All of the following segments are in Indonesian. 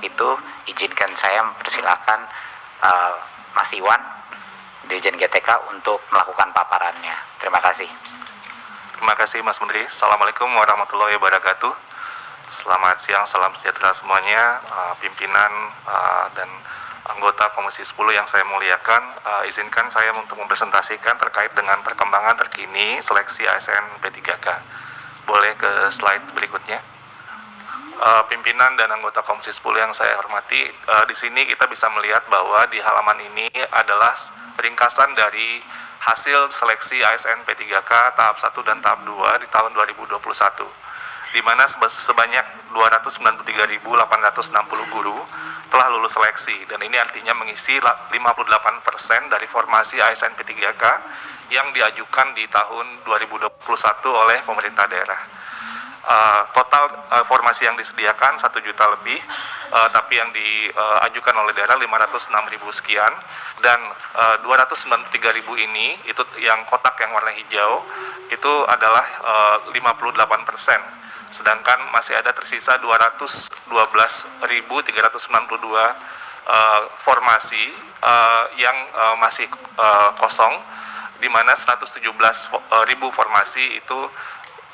itu, izinkan saya mempersilahkan Mas Iwan, Dirjen GTK, untuk melakukan paparannya. Terima kasih. Terima kasih Mas Menteri. Assalamualaikum warahmatullahi wabarakatuh. Selamat siang, salam sejahtera semuanya, pimpinan dan anggota Komisi 10 yang saya muliakan. Izinkan saya untuk mempresentasikan terkait dengan perkembangan terkini seleksi ASN P3K. Boleh ke slide berikutnya. Pimpinan dan anggota Komisi 10 yang saya hormati, di sini kita bisa melihat bahwa di halaman ini adalah ringkasan dari hasil seleksi ASN P3K tahap 1 dan tahap 2 di tahun 2021, di mana sebanyak 293.860 guru telah lulus seleksi, dan ini artinya mengisi 58% dari formasi ASN P3K yang diajukan di tahun 2021 oleh pemerintah daerah. Total formasi yang disediakan 1 juta lebih, tapi yang diajukan oleh daerah 506.000 sekian, dan 293.000 ini, itu yang kotak yang warna hijau, itu adalah 58%, sedangkan masih ada tersisa 212.392 formasi yang masih kosong, di mana 117.000 formasi itu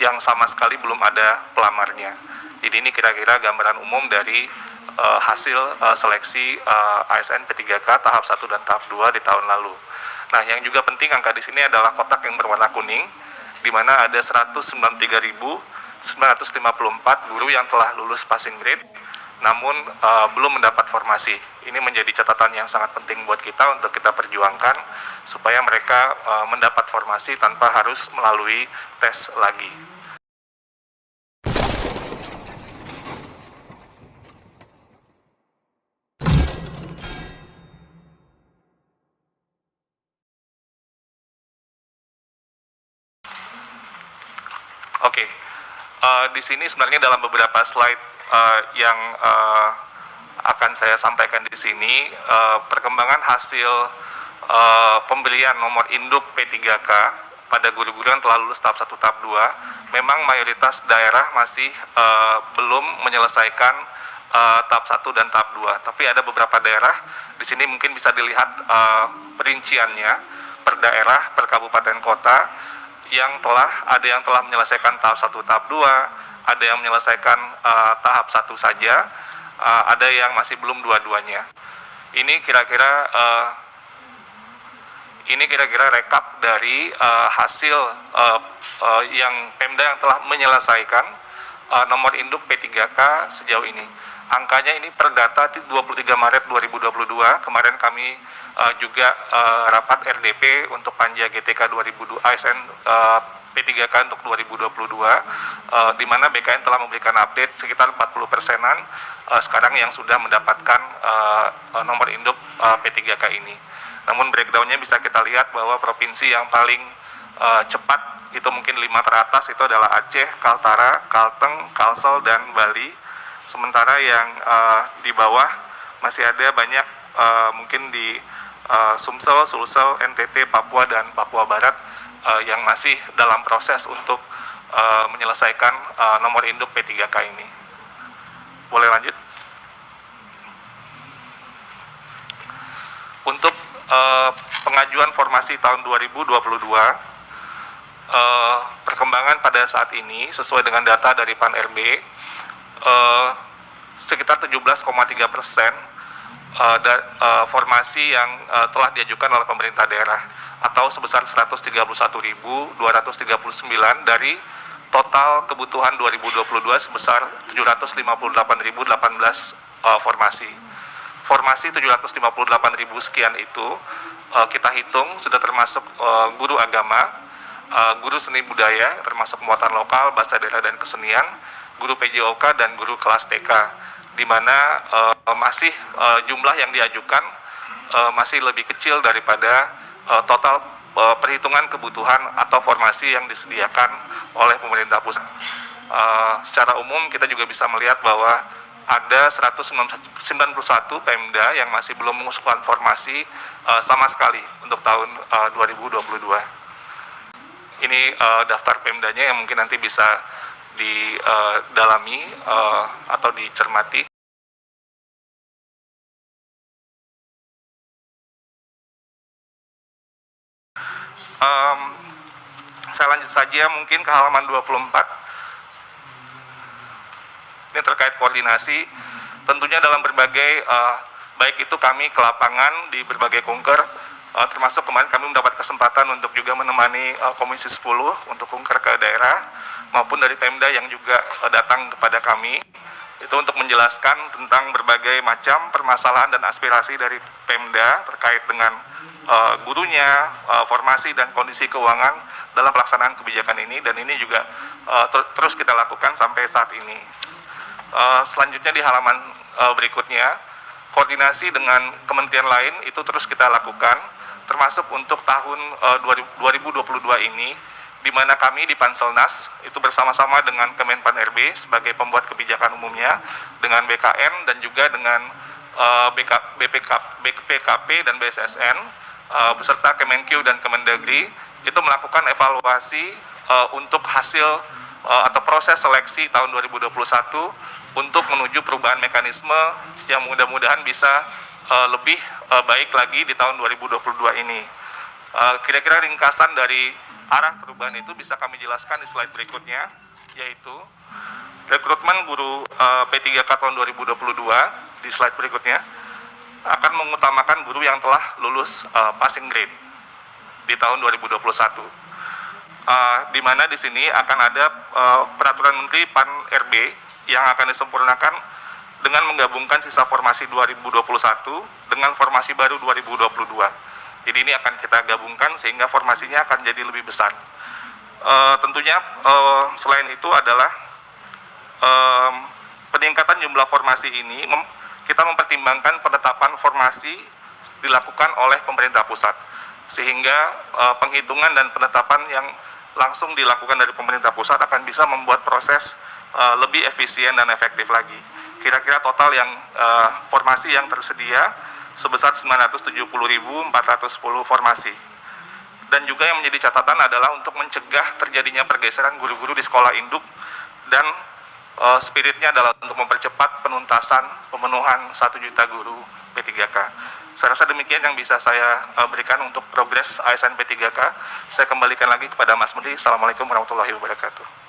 yang sama sekali belum ada pelamarnya. Jadi ini kira-kira gambaran umum dari hasil seleksi ASN P3K tahap 1 dan tahap 2 di tahun lalu. Nah, yang juga penting angka di sini adalah kotak yang berwarna kuning, di mana ada 193.954 guru yang telah lulus passing grade, namun belum mendapat formasi. Ini menjadi catatan yang sangat penting buat kita untuk kita perjuangkan supaya mereka mendapat formasi tanpa harus melalui tes lagi. Oke, di sini sebenarnya dalam beberapa slide yang akan saya sampaikan di sini, perkembangan hasil pembelian nomor induk P3K pada guru-guru yang telah lulus tahap 1 tahap 2, memang mayoritas daerah masih belum menyelesaikan tahap 1 dan tahap 2, tapi ada beberapa daerah di sini mungkin bisa dilihat perinciannya per daerah, per kabupaten kota, yang ada yang telah menyelesaikan tahap 1 tahap 2, ada yang menyelesaikan tahap 1 saja, ada yang masih belum dua-duanya. Ini kira-kira rekap dari hasil yang Pemda yang telah menyelesaikan nomor induk P3K sejauh ini. Angkanya ini per data 23 Maret 2022, kemarin kami juga rapat RDP untuk Panja GTK 2002 ASN P3K untuk 2022, di mana BKN telah memberikan update sekitar 40%-an sekarang yang sudah mendapatkan nomor induk P3K ini. Namun breakdown-nya bisa kita lihat bahwa provinsi yang paling cepat itu mungkin 5 teratas itu adalah Aceh, Kaltara, Kalteng, Kalsel, dan Bali. Sementara yang di bawah masih ada banyak mungkin di Sumsel, Sulsel, NTT, Papua, dan Papua Barat yang masih dalam proses untuk menyelesaikan nomor induk P3K ini. Boleh lanjut? Untuk pengajuan formasi tahun 2022, perkembangan pada saat ini sesuai dengan data dari Pan-RB, sekitar 17,3% formasi yang telah diajukan oleh pemerintah daerah, atau sebesar 131.239 dari total kebutuhan 2022 sebesar 758.018 formasi. Formasi 758.000 sekian itu kita hitung sudah termasuk guru agama, guru seni budaya termasuk muatan lokal, bahasa daerah dan kesenian, guru PJOK, dan guru kelas TK, di mana masih jumlah yang diajukan masih lebih kecil daripada total perhitungan kebutuhan atau formasi yang disediakan oleh pemerintah pusat. Secara umum kita juga bisa melihat bahwa ada 191 Pemda yang masih belum mengusulkan formasi sama sekali untuk tahun 2022. Ini daftar Pemdanya yang mungkin nanti bisa didalami atau dicermati. Saya lanjut saja mungkin ke halaman 24. Ini terkait koordinasi. Tentunya dalam berbagai, baik itu kami ke lapangan di berbagai kunker, termasuk kemarin kami mendapat kesempatan untuk juga menemani Komisi 10 untuk kunker ke daerah, maupun dari Pemda yang juga datang kepada kami, itu untuk menjelaskan tentang berbagai macam permasalahan dan aspirasi dari Pemda terkait dengan gurunya, formasi dan kondisi keuangan dalam pelaksanaan kebijakan ini, dan ini juga terus kita lakukan sampai saat ini. Selanjutnya di halaman berikutnya, koordinasi dengan kementerian lain itu terus kita lakukan, termasuk untuk tahun 2022 ini, di mana kami di Panselnas itu bersama-sama dengan Kemenpan RB sebagai pembuat kebijakan umumnya, dengan BKN dan juga dengan BPKP dan BSSN beserta Kemenkyu dan Kemendagri, itu melakukan evaluasi untuk hasil atau proses seleksi tahun 2021 untuk menuju perubahan mekanisme yang mudah-mudahan bisa lebih baik lagi di tahun 2022 ini. Kira-kira ringkasan dari arah perubahan itu bisa kami jelaskan di slide berikutnya, yaitu rekrutmen guru P3K tahun 2022 di slide berikutnya akan mengutamakan guru yang telah lulus passing grade di tahun 2021. Di mana di sini akan ada peraturan Menteri Pan RB yang akan disempurnakan dengan menggabungkan sisa formasi 2021 dengan formasi baru 2022. Jadi ini akan kita gabungkan sehingga formasinya akan jadi lebih besar. Tentunya selain itu adalah peningkatan jumlah formasi ini kita mempertimbangkan penetapan formasi dilakukan oleh pemerintah pusat, sehingga penghitungan dan penetapan yang langsung dilakukan dari pemerintah pusat akan bisa membuat proses lebih efisien dan efektif lagi. Kira-kira total yang formasi yang tersedia sebesar 970.410 formasi. Dan juga yang menjadi catatan adalah untuk mencegah terjadinya pergeseran guru-guru di sekolah induk, dan spiritnya adalah untuk mempercepat penuntasan pemenuhan 1 juta guru P3K. Saya rasa demikian yang bisa saya berikan untuk progres ASN P3K. Saya kembalikan lagi kepada Mas Menteri. Assalamualaikum warahmatullahi wabarakatuh.